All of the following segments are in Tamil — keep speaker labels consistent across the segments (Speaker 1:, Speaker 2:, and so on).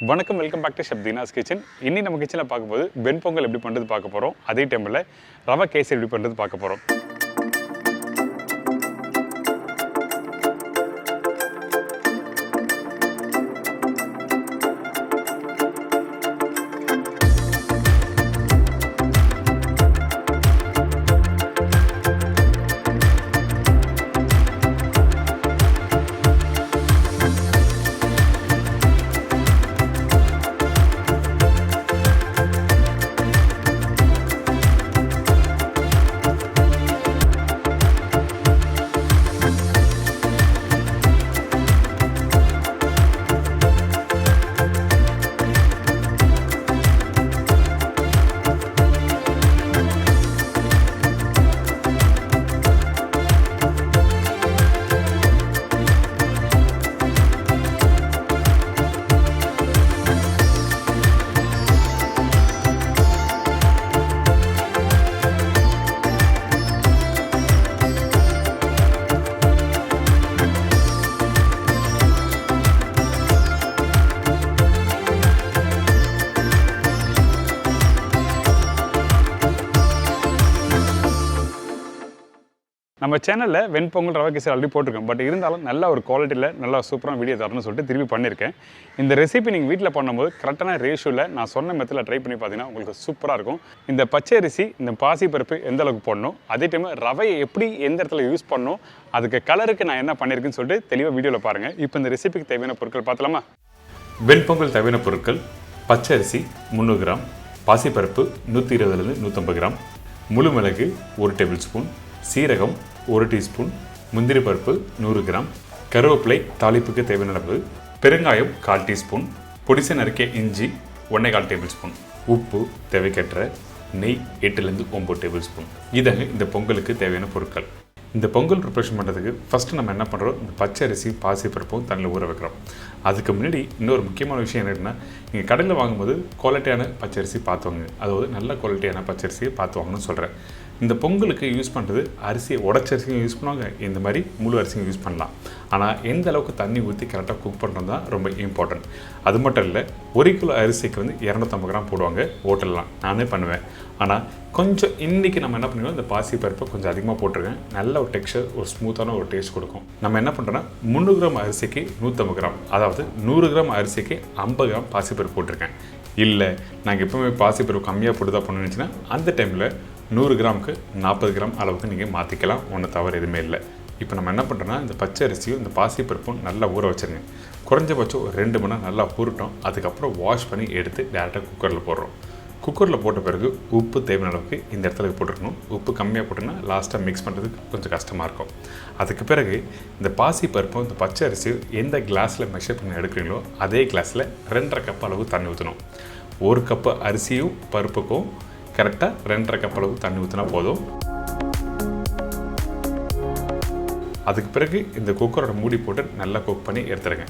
Speaker 1: வணக்கம், welcome back to chef Deena's kitchen. இன்னி நம்ம கிச்சனில் பார்க்கும்போது வெண்பொங்கல் எப்படி பண்ணுறது பார்க்க போகிறோம். அதே டைமில் ரவை கேசரி எப்படி பண்ணுறது பார்க்க போகிறோம். நம்ம சேனலில் வெண்பொங்கல் ரவை கேசரி ஆல்ரெடி போட்டிருக்கோம். பட் இருந்தாலும் நல்ல ஒரு குவாலிட்டியில் நல்லா சூப்பரான வீடியோ தரணும்னு சொல்லிட்டு திரும்பி பண்ணியிருக்கேன். இந்த ரெசிபி நீங்கள் வீட்டில் பண்ணும்போது கரெக்டான ரேஷியோவில் நான் சொன்ன மெத்தடில் ட்ரை பண்ணி பார்த்தீங்கன்னா உங்களுக்கு சூப்பராக இருக்கும். இந்த பச்சை அரிசி, இந்த பாசி பருப்பு எந்த அளவுக்கு போடணும், அதே டைம் ரவையை எப்படி எந்த இடத்துல யூஸ் பண்ணணும், அதுக்கு கலருக்கு நான் என்ன பண்ணியிருக்கேன்னு சொல்லிட்டு தெளிவாக வீடியோவில் பாருங்கள். இப்போ இந்த ரெசிபிக்கு தேவையான பொருட்கள் பார்த்தலாமா? வெண்பொங்கல் தேவையான பொருட்கள்: பச்சை அரிசி 300 கிராம், பாசிப்பருப்பு 120 to 150 கிராம், முழு மிளகு 1 டேபிள் ஸ்பூன், சீரகம் 1 டீஸ்பூன், முந்திரி பருப்பு 100 கிராம், கருவேப்பிலை தாளிப்புக்கு தேவையான அளவு, பெருங்காயம் 1/4 டீஸ்பூன், பொடிசை நறுக்கிய இஞ்சி 1/4 டேபிள் ஸ்பூன், உப்பு தேவைக்கேற்ற, நெய் 8 to 9 டேபிள் ஸ்பூன். இதாங்க இந்த பொங்கலுக்கு தேவையான பொருட்கள். இந்த பொங்கல் ப்ரிப்பரேஷன் பண்ணுறதுக்கு ஃபஸ்ட்டு நம்ம என்ன பண்ணுறோம், இந்த பச்சை அரிசி பாசிப்பருப்பும் தண்ணியில் ஊற வைக்கிறோம். அதுக்கு முன்னாடி இன்னொரு முக்கியமான விஷயம் என்னென்னா, நீங்கள் கடையில் வாங்கும்போது குவாலிட்டியான பச்சரிசி பார்த்து வாங்க. அதாவது நல்ல குவாலிட்டியான பச்சரிசியை பார்த்து வாங்கணும்னு சொல்கிறேன். இந்த பொங்கலுக்கு யூஸ் பண்ணுறது அரிசியை உடச்சரிசியும் யூஸ் பண்ணுவாங்க, இந்த மாதிரி முழு அரிசியும் யூஸ் பண்ணலாம். ஆனால் எந்த அளவுக்கு தண்ணி ஊற்றி கரெக்டாக குக் பண்ணுறது தான் ரொம்ப இம்பார்ட்டன்ட். அது மட்டும் இல்லை, 1 கிலோ அரிசிக்கு வந்து 250 கிராம் போடுவாங்க ஹோட்டல்லாம். நானே பண்ணுவேன். ஆனால் கொஞ்சம் இன்றைக்கி நம்ம என்ன பண்ணுவோம், இந்த பாசி பருப்பை கொஞ்சம் அதிகமாக போட்டிருக்கேன். நல்ல ஒரு டெக்ஸ்சர், ஒரு ஸ்மூத்தான ஒரு டேஸ்ட் கொடுக்கும். நம்ம என்ன பண்ணுறோன்னா 300 கிராம் அரிசிக்கு 150 கிராம், அதாவது 100 கிராம் அரிசிக்கு 50 கிராம் பாசிப்பருப்பு போட்டிருக்கேன். இல்லை நாங்கள் எப்போவுமே பாசிப்பருப்பு கம்மியாக போட்டு தான் பண்ணுச்சுன்னா அந்த டைமில் 100 கிராமுக்கு 40 கிராம் அளவுக்கு நீங்கள் மாற்றிக்கலாம். ஒன்றும் தவறு எதுவுமே இல்லை. இப்போ நம்ம என்ன பண்ணுறோன்னா, இந்த பச்சை அரிசியும் இந்த பாசிப்பருப்பும் நல்லா ஊற வச்சுருங்க. குறைஞ்சபட்சம் ஒரு 2 மணி நேரம் நல்லா ஊறட்டும். அதுக்கப்புறம் வாஷ் பண்ணி எடுத்து டேரெக்டாக குக்கரில் போடுறோம். குக்கரில் போட்ட பிறகு உப்பு தேவையான அளவுக்கு இந்த இடத்துல போட்டுருக்கணும். உப்பு கம்மியாக போட்டோன்னா லாஸ்ட்டாக மிக்ஸ் பண்ணுறதுக்கு கொஞ்சம் கஷ்டமாக இருக்கும். அதுக்கு பிறகு இந்த பாசி பருப்பும் இந்த பச்சை அரிசியும் எந்த கிளாஸில் மெஷர் பண்ணி எடுக்கிறீங்களோ அதே கிளாஸில் 2.5 கப் அளவு தண்ணி ஊற்றணும். 1 கப்பு அரிசியும் பருப்புக்கும் கரெக்டாக 2.5 கப் அளவு தண்ணி ஊற்றினா போதும். அதுக்கு பிறகு இந்த குக்கரோட மூடி போட்டு நல்லா குக் பண்ணி எடுத்துருங்க.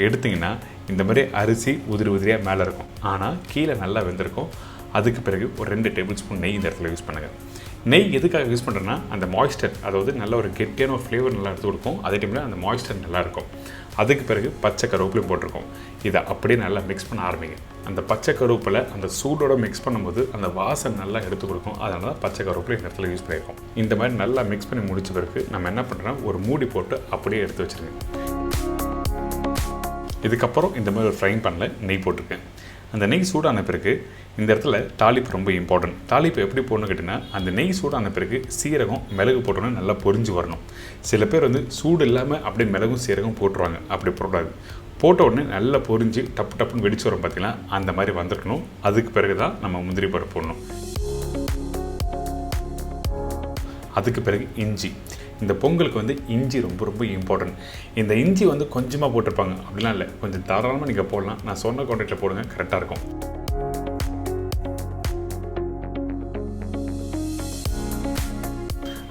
Speaker 1: எடுத்திங்கன்னா இந்த மாதிரி அரிசி உதிரியாக மேலே இருக்கும், ஆனால் கீழே நல்லா வெந்திருக்கும். அதுக்கு பிறகு ஒரு 2 டேபிள் ஸ்பூன் நெய் இந்த இடத்துல யூஸ் பண்ணுங்கள். நெய் எதுக்காக யூஸ் பண்ணுறேன்னா, அந்த மாய்ஸ்டர், அதாவது நல்ல ஒரு கெட்டியான ஒரு ஃப்ளேவர் நல்லா எடுத்து கொடுக்கும். அதே டைமில் அந்த மாய்ஸ்டர் நல்லாயிருக்கும். அதுக்கு பிறகு பச்சை கருவேப்பிலையும் போட்டிருக்கோம். இதை அப்படியே நல்லா மிக்ஸ் பண்ண ஆரம்பிங்க. அந்த பச்சை கருவேப்பிலை அந்த சூடோட மிக்ஸ் பண்ணும்போது அந்த வாசனை நல்லா எடுத்து கொடுக்கும். அதனால தான் பச்சை கருவேப்பிலை இந்த இடத்துல யூஸ் பண்ணியிருக்கோம். இந்த மாதிரி நல்லா மிக்ஸ் பண்ணி முடிச்ச பிறகு நம்ம என்ன பண்ணுறோன்னா, ஒரு மூடி போட்டு அப்படியே எடுத்து வச்சுருங்க. இதுக்கப்புறம் இந்த மாதிரி ஒரு ஃப்ரைங் பண்ணல நெய் போட்டிருக்கேன். அந்த நெய் சூடான பிறகு இந்த இடத்துல தாளிப்பு ரொம்ப இம்பார்ட்டன்ட். தாளிப்பு எப்படி போடணும்னு கேட்டிங்கன்னா, அந்த நெய் சூடான பிறகு சீரகம் மிளகு போட்டோன்னா நல்லா பொரிஞ்சு வரணும். சில பேர் வந்து சூடு இல்லாமல் அப்படியே மிளகும் சீரகம் போட்டுருவாங்க. அப்படி போடக்கூடாது. போட்ட உடனே நல்லா பொரிஞ்சு டப்புன்னு வெடிச்சு வரும் பார்த்தீங்கன்னா, அந்த மாதிரி வந்துருக்கணும். அதுக்கு பிறகு தான் நம்ம முந்திரி பருப்பு போடணும். அதுக்கு பிறகு இஞ்சி. இந்த பொங்கலுக்கு வந்து இஞ்சி ரொம்ப இம்பார்ட்டன்ட். இந்த இஞ்சி வந்து கொஞ்சமாக போட்டிருப்பாங்க, அப்படிலாம் இல்லை, கொஞ்சம் தாராளமாக நீங்கள் போடலாம். நான் சொன்ன குவான்டிட்டியில் போடுங்க, கரெக்டாக இருக்கும்.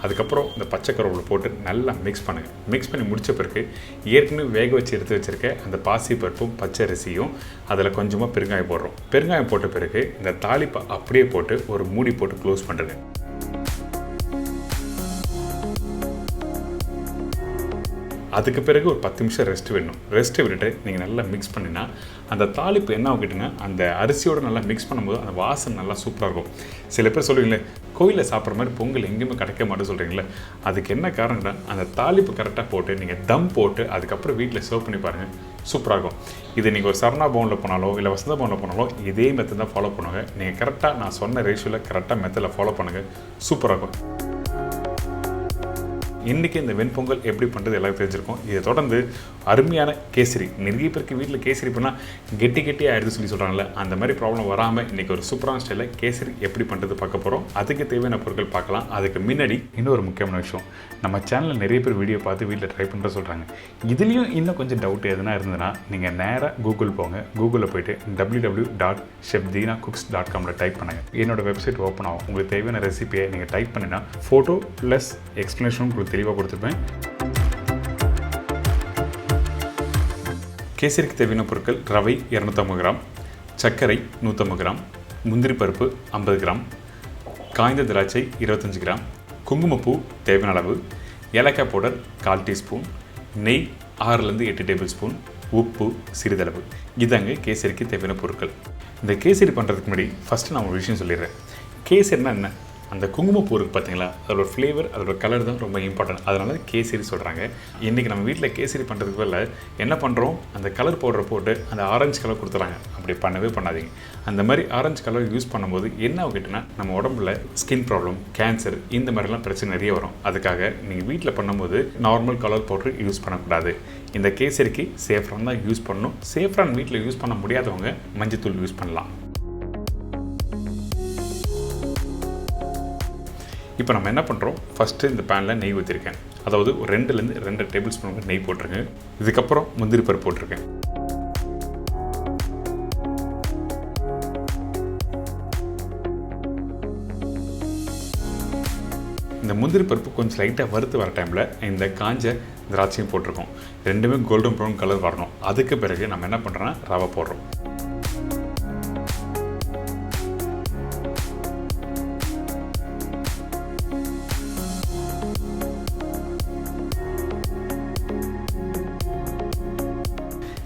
Speaker 1: அதுக்கப்புறம் இந்த பச்சை கருவேப்பிலை போட்டு நல்லா மிக்ஸ் பண்ணுங்கள். மிக்ஸ் பண்ணி முடித்த பிறகு ஏற்கனவே வேக வச்சு எடுத்து வச்சுருக்க அந்த பாசி பருப்பும் பச்சை அரிசியும் அதில் கொஞ்சமாக பெருங்காயம் போடுறோம். பெருங்காயம் போட்ட பிறகு இந்த தாளிப்பை அப்படியே போட்டு ஒரு மூடி போட்டு க்ளோஸ் பண்ணுறேங்க. அதுக்கு பிறகு ஒரு 10 நிமிஷம் ரெஸ்ட் வேணும். ரெஸ்ட்டை விட்டுட்டு நீங்கள் நல்லா மிக்ஸ் பண்ணினா அந்த தாளிப்பு என்ன ஆகிட்டுன்னா அந்த அரிசியோடு நல்லா மிக்ஸ் பண்ணும்போது அந்த வாசனை நல்லா சூப்பராக இருக்கும். சில பேர் சொல்லுவீங்களே கோயிலில் சாப்பிட்ற மாதிரி பொங்கல் எங்கேயுமே கிடைக்க மாட்டேன்னு சொல்கிறீங்களே, அதுக்கு என்ன காரணம்னா அந்த தாளிப்பு கரெக்டாக போட்டு நீங்கள் தம் போட்டு அதுக்கப்புறம் வீட்டில் சர்வ் பண்ணி பாருங்கள், சூப்பராக இருக்கும். இது நீங்கள் ஒரு சரணா பவுனில் போனாலோ இல்லை வசந்த பவுனில் போனாலோ இதே மெத்தட் தான் ஃபாலோ பண்ணுவாங்க. நீங்கள் கரெக்டாக நான் சொன்ன ரேஷியோவில் கரெக்டாக மெத்தடில் ஃபாலோ பண்ணுங்கள், சூப்பராக இருக்கும். இன்றைக்கி இந்த வெண்பொங்கல் எப்படி பண்ணுறது எல்லாம் தெரிஞ்சிருக்கோம். இதை தொடர்ந்து அருமையான கேசரி, நிறைய பேருக்கு வீட்டில் கேசரி பண்ணால் கெட்டி ஆகிடுது சொல்கிறாங்கல்ல, அந்த மாதிரி ப்ராப்ளம் வராமல் இன்றைக்கி ஒரு சூப்பரான ஸ்டைலில் கேசரி எப்படி பண்ணுறது பார்க்க போகிறோம். அதுக்கு தேவையான பொருட்கள் பார்க்கலாம். அதுக்கு முன்னாடி இன்னொரு முக்கியமான விஷயம், நம்ம சேனலில் நிறைய பேர் வீடியோ பார்த்து வீட்டில் ட்ரை பண்ணுற சொல்கிறாங்க. இதுலேயும் இன்னும் கொஞ்சம் டவுட் எதுனா இருந்ததுன்னா நீங்கள் நேராக கூகுள் போங்க. கூகுளில் போய்ட்டு www.chefdeenacooks.com டைப் பண்ணுங்கள். என்னோடய வெப்சைட் ஓப்பன் ஆகும். உங்களுக்கு தேவையான ரெசிபியை நீங்கள் டைப் பண்ணினா ஃபோட்டோ ப்ளஸ் எக்ஸ்ப்ளனேஷன் உங்களுக்கு தெளிவாக கொடுத்துருப்பேன். கேசரிக்கு தேவையான பொருட்கள்: ரவை 250 கிராம், சர்க்கரை 150 கிராம், முந்திரி பருப்பு 50 கிராம், காய்ந்த திராட்சை 25 கிராம், குங்குமப்பூ தேவையான அளவு, ஏலக்காய் பவுடர் 1/4 டீஸ்பூன், நெய் 6-8 டேபிள் ஸ்பூன், உப்பு சிறிதளவு. இதாங்க கேசரிக்கு தேவையான பொருட்கள். இந்த கேசரி பண்ணுறதுக்கு முன்னாடி ஃபஸ்ட்டு நான் ஒரு விஷயம் சொல்லிடுறேன். கேசரினா என்ன? அந்த குங்குமப்பூ இருக்குது பார்த்தீங்களா, அதோட ஃப்ளேவர், அதோட கலர் தான் ரொம்ப இம்பார்ட்டன்ட். அதனால கேசரி சொல்கிறாங்க. இன்றைக்கி நம்ம வீட்டில் கேசரி பண்ணுறதுக்கு பதில் என்ன பண்ணுறோம், அந்த கலர் பவுடரை போட்டு அந்த ஆரஞ்சு கலர் கொடுத்துறாங்க. அப்படி பண்ணவே பண்ணாதீங்க. அந்த மாதிரி ஆரஞ்சு கலர் யூஸ் பண்ணும்போது என்ன ஆகிட்டுனா நம்ம உடம்புல ஸ்கின் ப்ராப்ளம், கேன்சர், இந்த மாதிரிலாம் பிரச்சனை நிறைய வரும். அதுக்காக நீங்கள் வீட்டில் பண்ணும்போது நார்மல் கலர் பவுடர் யூஸ் பண்ணக்கூடாது. இந்த கேசரிக்கு சேஃப்ரான் தான் யூஸ் பண்ணணும். சேஃப்ரான் வீட்டில் யூஸ் பண்ண முடியாதவங்க மஞ்சத்தூள் யூஸ் பண்ணலாம். இப்போ நம்ம என்ன பண்ணுறோம், ஃபஸ்ட்டு இந்த பேனில் நெய் ஊற்றிருக்கேன். அதாவது ஒரு 2 டேபிள் ஸ்பூன் நெய் போட்டிருங்க. இதுக்கப்புறம் முந்திரி பருப்பு போட்டிருக்கேன். இந்த முந்திரி பருப்பு கொஞ்சம் லைட்டாக வறுத்து வர டைமில் இந்த காஞ்ச திராட்சையும் போட்டிருக்கோம். ரெண்டுமே கோல்டன் ப்ரௌன் கலர் வரணும். அதுக்கு பிறகு நம்ம என்ன பண்ணுறோன்னா ரவை போடுறோம்.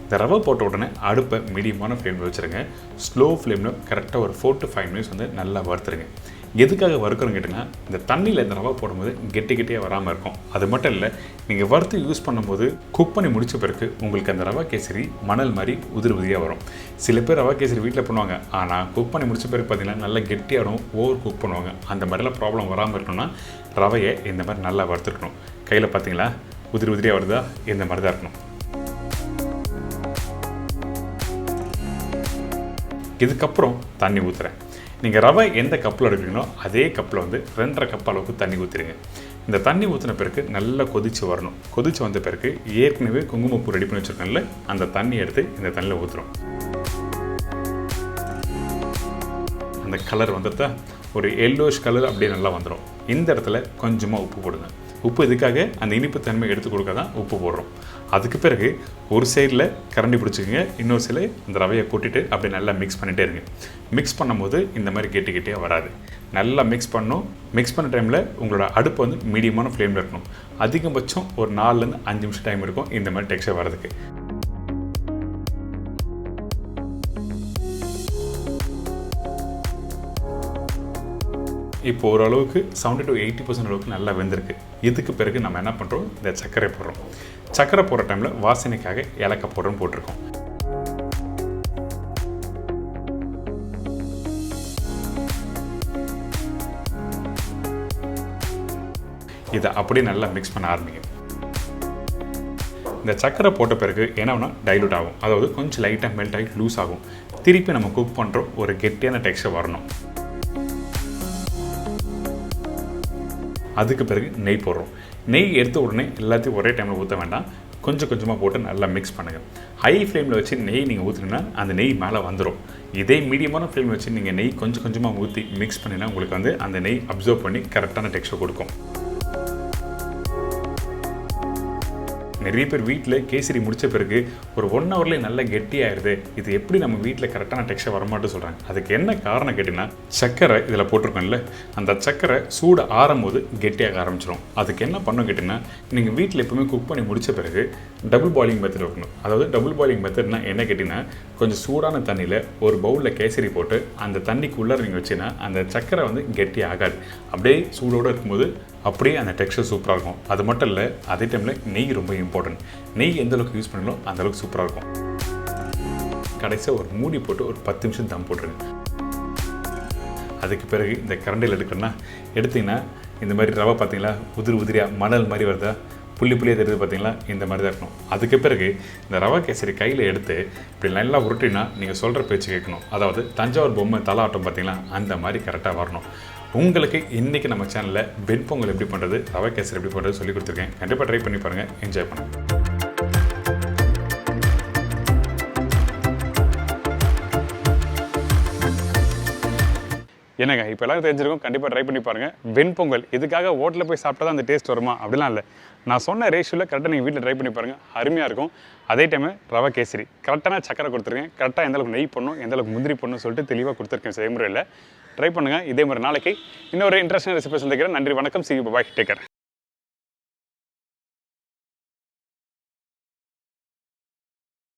Speaker 1: இந்த ரவை போட்ட உடனே அடுப்பை மீடியமான ஃப்ளேமில் வச்சுருங்க. ஸ்லோ ஃப்ளேமில் கரெக்டாக ஒரு 4 to 5 மினிட்ஸ் வந்து நல்லா வறுத்துருங்க. எதுக்காக வறுக்கிறோன்னு கேட்டிங்கன்னா, இந்த தண்ணியில் இந்த ரவை போடும்போது கெட்டியாக வராமல் இருக்கும். அது மட்டும் இல்லை, நீங்கள் வறுத்து யூஸ் பண்ணும்போது குக் பண்ணி முடித்த பிறகு உங்களுக்கு அந்த ரவை கேசரி மணல் மாதிரி உதிரியாக வரும். சில பேர் ரவை கேசரி வீட்டில் பண்ணுவாங்க, ஆனால் குக் பண்ணி முடித்த பிறகு பார்த்திங்கன்னா நல்லா கெட்டியாகிடும், ஓவர் குக் பண்ணுவாங்க. அந்த மாதிரிலாம் ப்ராப்ளம் வராமல் இருக்கணும்னா ரவையை இந்த மாதிரி நல்லா வறுத்துருக்கணும். கையில் பார்த்தீங்களா உதிரியாக வருதா, இந்த மாதிரி தான் இருக்கணும். இதுக்கப்புறம் தண்ணி ஊற்றுறேன். நீங்கள் ரவை எந்த கப்பில் எடுக்கிறீங்களோ அதே கப்பில் வந்து 2.5 கப் அளவுக்கு தண்ணி ஊற்றிடுங்க. இந்த தண்ணி ஊற்றின பிறகு நல்லா கொதித்து வரணும். கொதித்து வந்த பிறகு ஏற்கனவே குங்குமப்பூ ரெடி பண்ணி வச்சுருக்கோம்ல, அந்த தண்ணி எடுத்து இந்த தண்ணியில் ஊற்றுறோம். அந்த கலர் வந்துட்டா ஒரு எல்லோஷ் கலர் அப்படியே நல்லா வந்துடும். இந்த இடத்துல கொஞ்சமாக உப்பு போடுங்க. உப்பு இதுக்காக அந்த இனிப்பு தன்மை எடுத்து கொடுக்க தான் உப்பு போடுறோம். அதுக்கு பிறகு ஒரு சைடில் கரண்டி பிடிச்சிக்கோங்க, இன்னொரு சைடில் இந்த ரவையை போட்டுட்டு அப்படி நல்லா மிக்ஸ் பண்ணிகிட்டே இருங்க. மிக்ஸ் பண்ணும்போது இந்த மாதிரி கெட்டியாக வராது. நல்லா மிக்ஸ் பண்ணணும். மிக்ஸ் பண்ண டைமில் உங்களோட அடுப்பு வந்து மீடியமான ஃப்ளேமில் இருக்கணும். அதிகபட்சம் ஒரு 4 to 5 நிமிஷம் டைம் இருக்கும் இந்த மாதிரி டெக்ஸ்சர் வரதுக்கு. இப்போ ஓரளவுக்கு 70 to 80% அளவுக்கு நல்லா வெந்திருக்கு. இதுக்கு பிறகு நம்ம என்ன பண்ணுறோம், இந்த சர்க்கரை போடுறோம். சர்க்கரை போடுற டைமில் வாசனைக்காக ஏலக்காய் பவுடரும் போட்டிருக்கோம். இதை அப்படியே நல்லா மிக்ஸ் பண்ண ஆரம்பிங்க. இந்த சர்க்கரை போட்ட பிறகு என்ன டைலூட் ஆகும், அதாவது கொஞ்சம் லைட்டாக மெல்ட் ஆகி லூஸ் ஆகும். திருப்பி நம்ம குக் பண்ணுறோம், ஒரு கெட்டியான டெக்ஸ்சர் வரணும். அதுக்கு பிறகு நெய் போடுறோம். நெய் எடுத்த உடனே எல்லாத்தையும் ஒரே டைமில் ஊற்ற வேண்டாம், கொஞ்சமாக போட்டு நல்லா மிக்ஸ் பண்ணுங்கள். ஹை ஃப்ளேமில் வச்சு நெய் நீங்கள் ஊற்றினீங்கன்னா அந்த நெய் மேலே வந்துடும். இதே மீடியமான ஃப்ளேமில் வச்சு நீங்கள் நெய் கொஞ்சமாக ஊற்றி மிக்ஸ் பண்ணினா உங்களுக்கு வந்து அந்த நெய் அப்சர்வ் பண்ணி கரெக்டான டெக்ஸ்சர் கொடுக்கும். நிறைய பேர் வீட்டில் கேசரி முடித்த பிறகு ஒரு 1 ஹவர்லேயே நல்லா கெட்டியாயிருது, இது எப்படி நம்ம வீட்டில் கரெக்டான டெக்ஸ்சர் வரமாட்டேன்னு சொல்கிறாங்க. அதுக்கு என்ன காரணம் கேட்டிங்கன்னா, சர்க்கரை இதில் போட்டிருக்கோம்ல, அந்த சர்க்கரை சூடு ஆறும் போது கெட்டியாக ஆரம்பிச்சிடும். அதுக்கு என்ன பண்ணணும் கேட்டிங்கன்னா, நீங்கள் வீட்டில் எப்பவுமே குக் பண்ணி முடித்த பிறகு டபுள் பாயிலிங் மெத்தட் வைக்கணும். அதாவது டபுள் பாயிலிங் மெத்தட்னா என்ன கேட்டிங்கன்னா, கொஞ்சம் சூடான தண்ணியில் ஒரு பவுலில் கேசரி போட்டு அந்த தண்ணிக்குள்ளே நீங்கள் வச்சிங்கன்னா அந்த சர்க்கரை வந்து கெட்டி ஆகாது. அப்படியே சூடோடு இருக்கும்போது அப்படியே அந்த டெக்ஸ்சர் சூப்பராக இருக்கும். அது மட்டும் இல்லை, அதே டைமில் நெய் ரொம்ப இம்பார்ட்டன்ட். நெய் எந்த அளவுக்கு யூஸ் பண்ணணும் அந்தளவுக்கு சூப்பராக இருக்கும். கடைசியாக ஒரு மூடி போட்டு ஒரு 10 நிமிஷம் தம் போட்டுருங்க. அதுக்கு பிறகு இந்த கரண்டியில் எடுக்கணும்னா எடுத்திங்கன்னா இந்த மாதிரி ரவை பார்த்தீங்களா உதிரியாக மணல் மாதிரி வருதா, புள்ளியாக தெரியுது பார்த்தீங்களா, இந்த மாதிரி தான் இருக்கணும். அதுக்கு பிறகு இந்த ரவா கேசரி கையில் எடுத்து இப்படி நல்லா உருட்டினா நீங்கள் சொல்கிற பேச்சு கேட்கணும். அதாவது தஞ்சாவூர் பொம்மை தலை ஆட்டம் பார்த்தீங்களா, அந்த மாதிரி கரெக்டாக வரணும். உங்களுக்கு இன்றைக்கி நம்ம சேனலில் வெண்பொங்கல் எப்படி பண்ணுறது, ரவா கேசரி எப்படி பண்ணுறது சொல்லி கொடுத்துருக்கேன். கண்டிப்பாக ட்ரை பண்ணி பாருங்கள், என்ஜாய் பண்ணுங்கள். என்னங்க இப்போ எல்லாரும் தெரிஞ்சிருக்கும், கண்டிப்பாக ட்ரை பண்ணி பாருங்கள். வெண்பொங்கல் இதுக்காக ஹோட்டலில் போய் சாப்பிட்டா தான் அந்த டேஸ்ட் வருமா அப்படிலாம் இல்லை. நான் சொன்ன ரேஷியோவில் கரெக்டாக நீங்கள் வீட்டில் ட்ரை பண்ணி பாருங்கள், அருமையாக இருக்கும். அதே டைமு ரவா கேசரி கரெக்டான சக்கரை கொடுத்துருக்கேன், கரெக்டாக எந்தளவுக்கு நெய் பண்ணணும் எந்தளவுக்கு முந்திரி பண்ணணும் சொல்லிட்டு தெளிவாக கொடுத்துருக்கேன் செய்முறையில். ட்ரை பண்ணுங்கள். இதே மாதிரி நாளைக்கு இன்னொரு இன்ட்ரெஸ்டிங் ரெசிபி சந்திக்கிறேன். நன்றி, வணக்கம், see you, bye, take care.